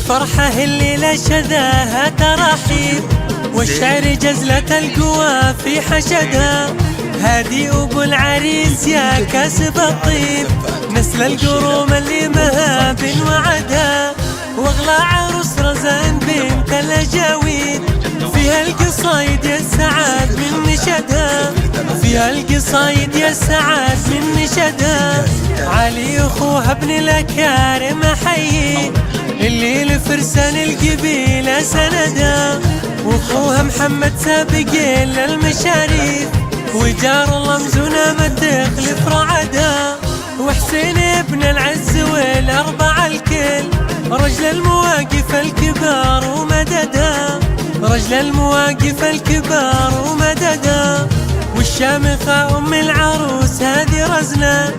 فرحة الليلة شذاها تراحيب، والشعر جزلة القوى في حشدها. هادي أبو العريس يا كاسب الطيب، نسل القروم اللي مهاب وعدها. واغلى عروس رزان بنت الأجاويد، فيها القصايد يا السعاد من نشدها. فيها القصايد يا السعاد من نشدها. علي أخوها ابن الأكارم أحيي، اللي لفرسان القبيلة سندا. واخوها محمد سابق للمشاريف، وجار الله مزونة ما تخلف رعدا. وحسين ابن العز والأربعة الكل، رجل المواقف الكبار ومددا. رجل المواقف الكبار ومددا. والشامخة أم العروس هذه رزنة،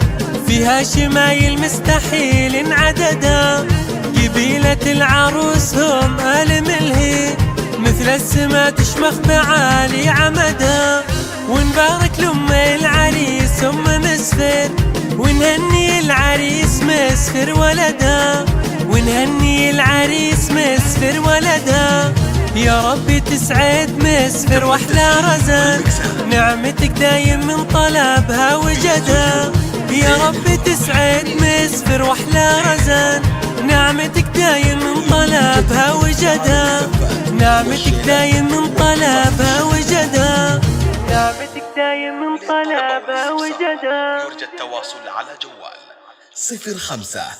فيها شمايل مستحيل عددا. قبيلة العروس هم آل ملهي، مثل السما تشمخ بعالي عمدا. ونبارك لأم العريس أم مسفر، ونهني العريس مسفر ولدا. ونهني العريس مسفر ولدا. يا ربي تسعد مسفر واحلى رزان، نعمتك دايم من طلبها وجدا. يا ربي تسعد مسفر واحلى رزان، نعمتك دايم من طلبها وجدا. نعمتك دايم من طلبها وجدا. نعمتك دايم من طلبها وجدا. يرجى التواصل على جوال 05